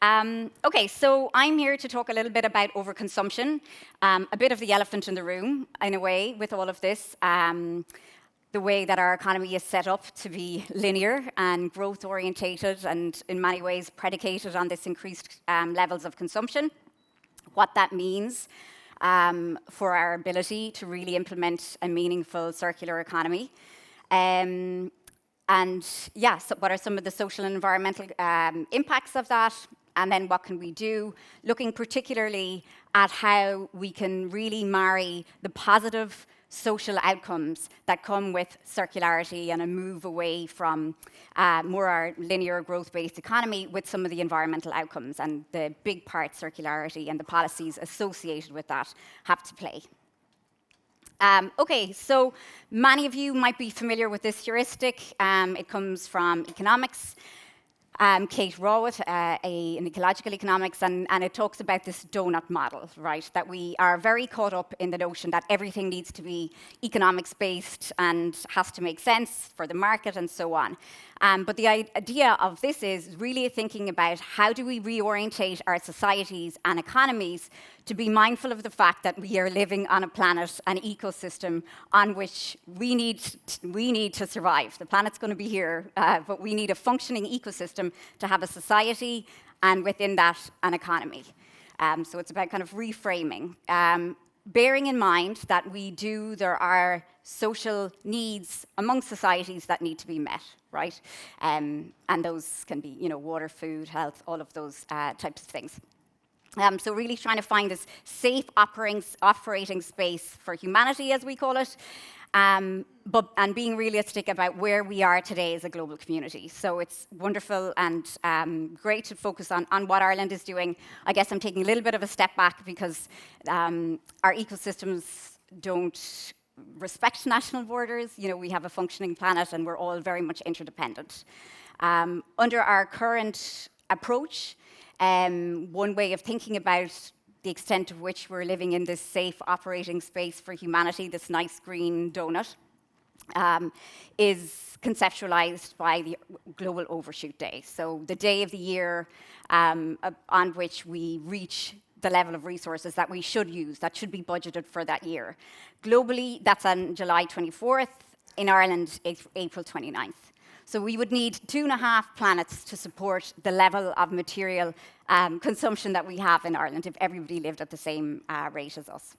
Okay, so I'm here to talk a little bit about overconsumption, a bit of the elephant in the room, in a way, with all of this. The way that our economy is set up to be linear and growth-orientated and in many ways predicated on this increased levels of consumption, what that means for our ability to really implement a meaningful circular economy. And yeah, so what are some of the social and environmental impacts of that? And then what can we do? Looking particularly at how we can really marry the positive social outcomes that come with circularity and a move away from more our linear growth-based economy with some of the environmental outcomes and the big part circularity and the policies associated with that have to play. Okay, so many of you might be familiar with this heuristic. It comes from economics. Kate Raworth, in ecological economics, and it talks about this donut model, right? That we are very caught up in the notion that everything needs to be economics-based and has to make sense for the market and so on. But the idea of this is really thinking about how do we reorientate our societies and economies to be mindful of the fact that we are living on a planet, an ecosystem on which we need to survive. The planet's going to be here, but we need a functioning ecosystem to have a society and within that an economy. So it's about kind of reframing. Bearing in mind that there are social needs among societies that need to be met, right? And those can be, water, food, health, all of those types of things. So really trying to find this safe operating space for humanity, as we call it, and being realistic about where we are today as a global community. So it's wonderful and great to focus on what Ireland is doing. I guess I'm taking a little bit of a step back because our ecosystems don't respect national borders. We have a functioning planet and we're all very much interdependent. Under our current approach, one way of thinking about the extent to which we're living in this safe operating space for humanity, this nice green donut, is conceptualized by the Global Overshoot Day. So the day of the year on which we reach the level of resources that we should use, that should be budgeted for that year. Globally, that's on July 24th. In Ireland, it's April 29th. So we would need 2.5 planets to support the level of material consumption that we have in Ireland if everybody lived at the same rate as us.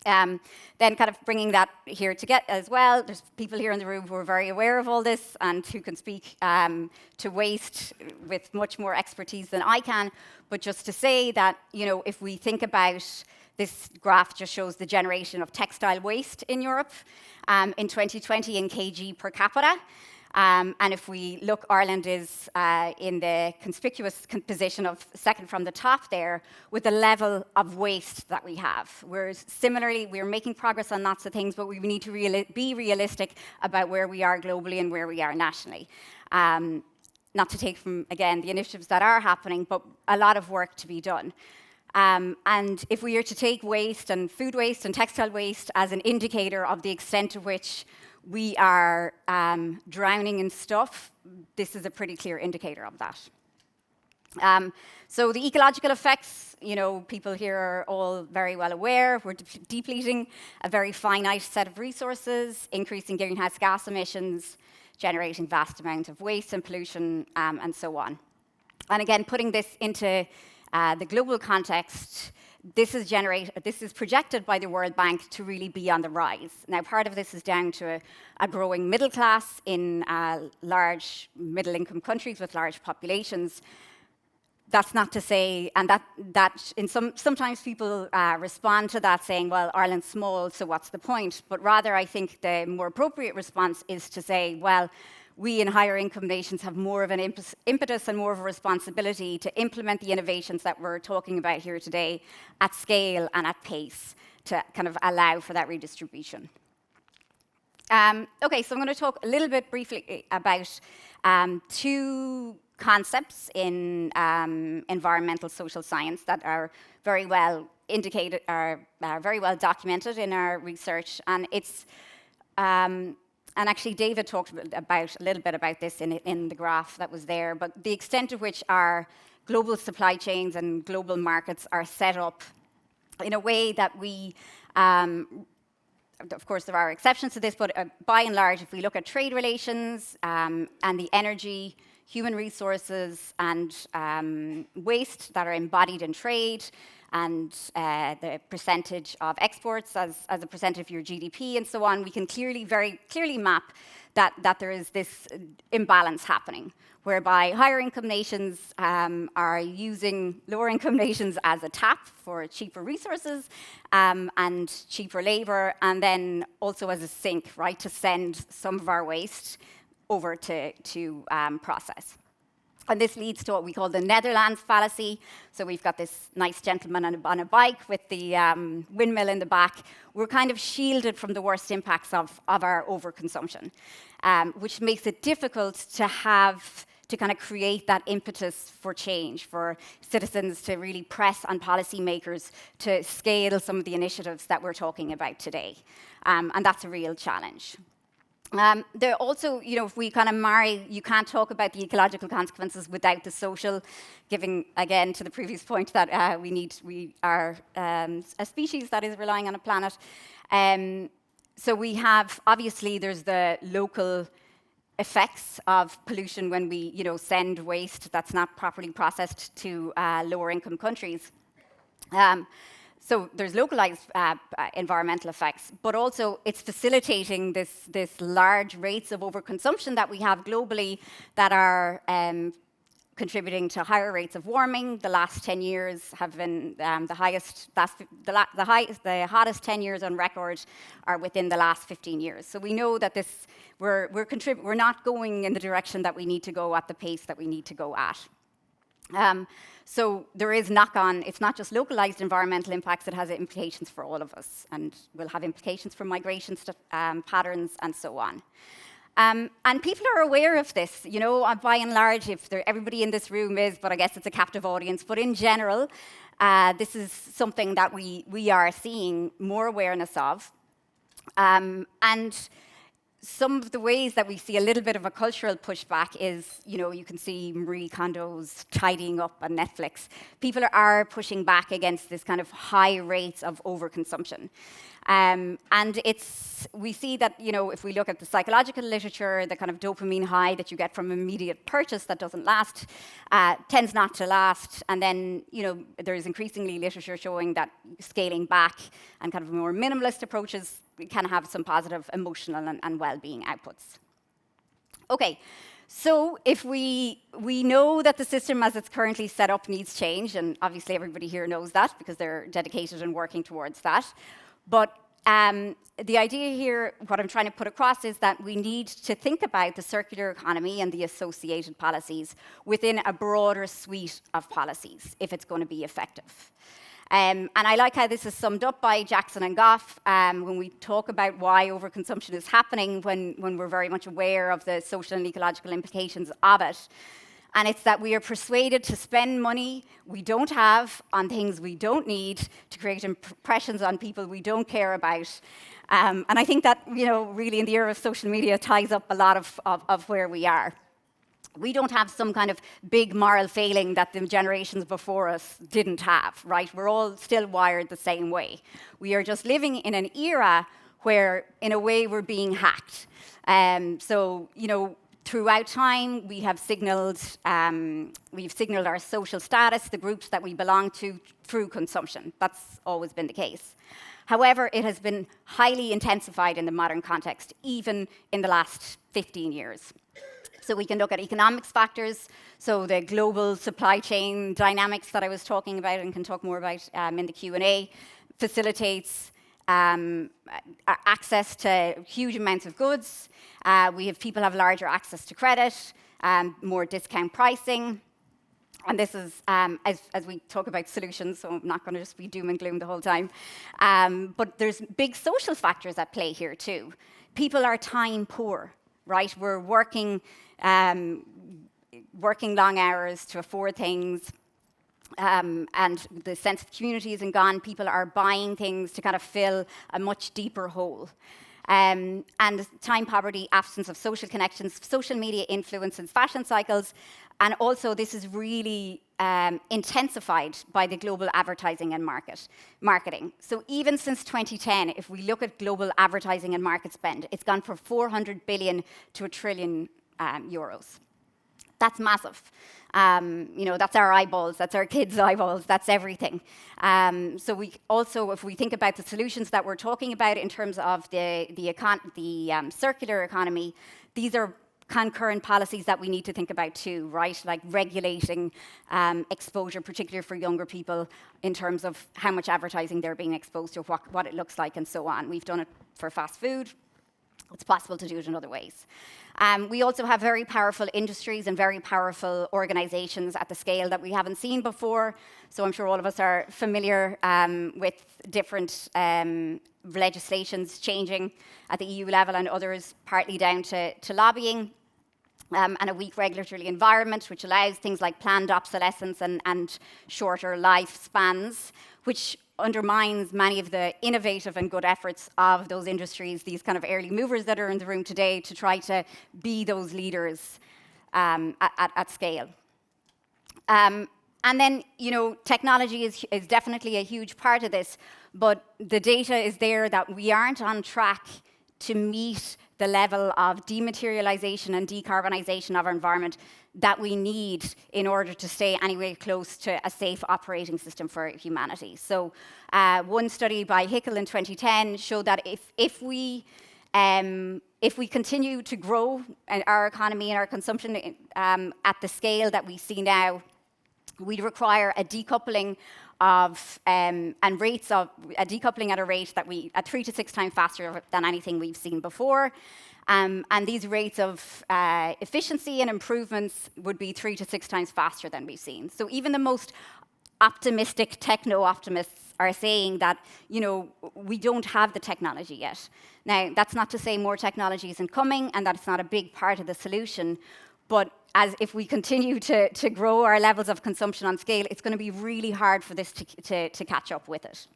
Then kind of bringing that here to get as well, there's people here in the room who are very aware of all this and who can speak to waste with much more expertise than I can. But just to say that, if we think about this graph just shows the generation of textile waste in Europe in 2020 in kg per capita. And if we look, Ireland is in the conspicuous position of second from the top there with the level of waste that we have. Whereas similarly, we're making progress on lots of things, but we need to be realistic about where we are globally and where we are nationally. Not to take from, again, the initiatives that are happening, but a lot of work to be done. And if we are to take waste and food waste and textile waste as an indicator of the extent to which we are drowning in stuff, this is a pretty clear indicator of that. So the ecological effects, people here are all very well aware. We're depleting a very finite set of resources, increasing greenhouse gas emissions, generating vast amounts of waste and pollution, and so on. And again, putting this into the global context, this is projected by the World Bank to really be on the rise. Now, part of this is down to a growing middle class in large middle-income countries with large populations. That's not to say, and that in sometimes people respond to that saying, well, Ireland's small, so what's the point? But rather, I think the more appropriate response is to say, well, we in higher income nations have more of an impetus and more of a responsibility to implement the innovations that we're talking about here today at scale and at pace to kind of allow for that redistribution. Okay, so I'm going to talk a little bit briefly about two concepts in environmental social science that are very well indicated, are very well documented in our research, and it's and actually, David talked a little bit about this in the graph that was there, but the extent to which our global supply chains and global markets are set up in a way that we, of course, there are exceptions to this, but by and large, if we look at trade relations and the energy, human resources, and waste that are embodied in trade, and the percentage of exports as a percentage of your GDP and so on, we can very clearly map that there is this imbalance happening, whereby higher income nations are using lower income nations as a tap for cheaper resources and cheaper labor, and then also as a sink, right, to send some of our waste over to process. And this leads to what we call the Netherlands fallacy. So we've got this nice gentleman on a bike with the windmill in the back. We're kind of shielded from the worst impacts of our overconsumption, which makes it difficult to kind of create that impetus for change, for citizens to really press on policymakers to scale some of the initiatives that we're talking about today. And that's a real challenge. There also, if we kind of marry, you can't talk about the ecological consequences without the social, giving again to the previous point that we are a species that is relying on a planet. So we have, obviously, there's the local effects of pollution when we, send waste that's not properly processed to lower income countries. So there's localized environmental effects, but also it's facilitating this large rates of overconsumption that we have globally that are contributing to higher rates of warming. The last 10 years have been the highest. The hottest 10 years on record are within the last 15 years. So we know that we're not going in the direction that we need to go at the pace that we need to go at. So there is knock-on, it's not just localized environmental impacts, it has implications for all of us, and will have implications for migration patterns and so on. And people are aware of this, by and large, everybody in this room is, but I guess it's a captive audience, but in general, this is something that we are seeing more awareness of. And some of the ways that we see a little bit of a cultural pushback is, you can see Marie Kondo's tidying up on Netflix. People are pushing back against this kind of high rates of overconsumption. And we see that, if we look at the psychological literature, the kind of dopamine high that you get from immediate purchase that doesn't last, tends not to last. And then, there's increasingly literature showing that scaling back and kind of more minimalist approaches can have some positive emotional and well-being outputs. Okay, so if we know that the system as it's currently set up needs change, and obviously everybody here knows that because they're dedicated and working towards that. But the idea here, what I'm trying to put across, is that we need to think about the circular economy and the associated policies within a broader suite of policies if it's going to be effective. And I like how this is summed up by Jackson and Goff when we talk about why overconsumption is happening when we're very much aware of the social and ecological implications of it. And it's that we are persuaded to spend money we don't have on things we don't need to create impressions on people we don't care about. And I think that, really in the era of social media ties up a lot of where we are. We don't have some kind of big moral failing that the generations before us didn't have, right? We're all still wired the same way. We are just living in an era where, in a way, we're being hacked. So, throughout time, we have signaled our social status, the groups that we belong to, through consumption. That's always been the case. However, it has been highly intensified in the modern context, even in the last 15 years. So we can look at economics factors, so the global supply chain dynamics that I was talking about and can talk more about in the Q&A, facilitates access to huge amounts of goods. People have larger access to credit, more discount pricing. And this is, as we talk about solutions, so I'm not going to just be doom and gloom the whole time. But there's big social factors at play here too. People are time poor, right? We're working long hours to afford things, and the sense of community isn't gone. People are buying things to kind of fill a much deeper hole. And time poverty, absence of social connections, social media influences fashion cycles, and also this is really intensified by the global advertising and marketing. So even since 2010, if we look at global advertising and market spend, it's gone from 400 billion to €1 trillion. That's massive. That's our eyeballs, that's our kids' eyeballs, that's everything. So we also, if we think about the solutions that we're talking about in terms of the circular economy, these are concurrent policies that we need to think about too, right? Like regulating exposure, particularly for younger people, in terms of how much advertising they're being exposed to, what it looks like, and so on. We've done it for fast food. It's possible to do it in other ways. We also have very powerful industries and very powerful organizations at the scale that we haven't seen before. So I'm sure all of us are familiar with different legislations changing at the EU level and others partly down to lobbying. And a weak regulatory environment, which allows things like planned obsolescence and shorter lifespans, which undermines many of the innovative and good efforts of those industries, these kind of early movers that are in the room today, to try to be those leaders at scale. And then, technology is definitely a huge part of this, but the data is there that we aren't on track to meet the level of dematerialization and decarbonization of our environment that we need in order to stay anywhere close to a safe operating system for humanity. So one study by Hickel in 2010 showed that if we continue to grow our economy and our consumption at the scale that we see now, we'd require a decoupling at a rate that at 3 to 6 times faster than anything we've seen before. And these rates of efficiency and improvements would be 3 to 6 times faster than we've seen. So even the most optimistic techno-optimists are saying that, we don't have the technology yet. Now, that's not to say more technology isn't coming and that it's not a big part of the solution, but if we continue to grow our levels of consumption on scale, it's going to be really hard for this to catch up with it.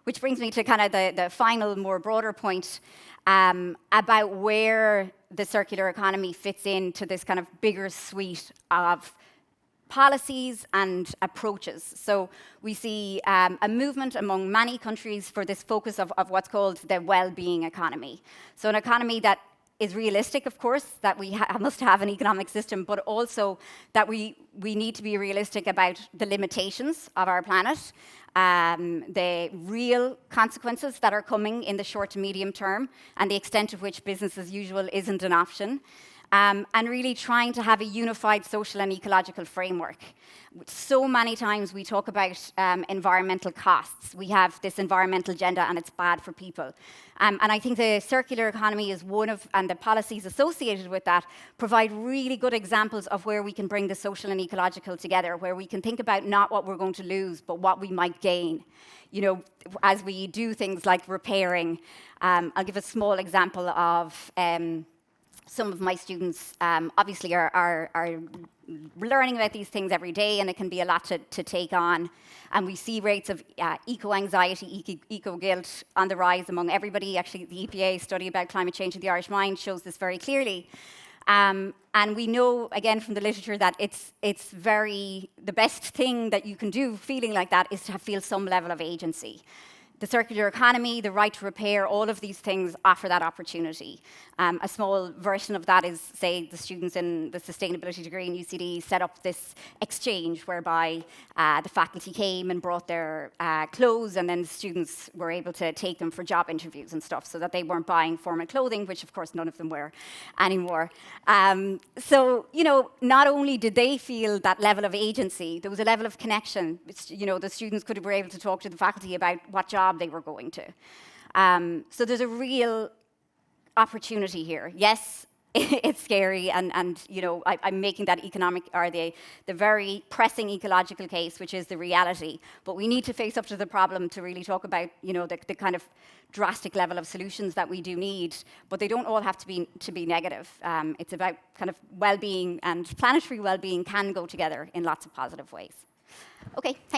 Which brings me to kind of the final, more broader point about where the circular economy fits into this kind of bigger suite of policies and approaches. So we see a movement among many countries for this focus of what's called the well-being economy. So an economy that is realistic, of course, that we must have an economic system, but also that we need to be realistic about the limitations of our planet, the real consequences that are coming in the short to medium term, and the extent to which business as usual isn't an option. And really trying to have a unified social and ecological framework. So many times we talk about environmental costs. We have this environmental agenda and it's bad for people. And I think the circular economy is and the policies associated with that provide really good examples of where we can bring the social and ecological together, where we can think about not what we're going to lose, but what we might gain. As we do things like repairing. I'll give a small example of some of my students obviously are learning about these things every day, and it can be a lot to take on. And we see rates of eco-anxiety, eco-guilt on the rise among everybody. Actually, the EPA study about climate change in the Irish mind shows this very clearly. And we know, again, from the literature that the best thing that you can do feeling like that is to feel some level of agency. The circular economy, the right to repair, all of these things offer that opportunity. A small version of that is, say, the students in the sustainability degree in UCD set up this exchange whereby the faculty came and brought their clothes, and then the students were able to take them for job interviews and stuff, so that they weren't buying formal clothing, which of course none of them wear anymore. So, not only did they feel that level of agency, there was a level of connection. The students were able to talk to the faculty about what job they were going to. So there's a real opportunity here. Yes, it's scary, and I'm making that economic or the very pressing ecological case, which is the reality. But we need to face up to the problem to really talk about the kind of drastic level of solutions that we do need. But they don't all have to be negative. It's about kind of well-being, and planetary well-being can go together in lots of positive ways. Okay, thank you.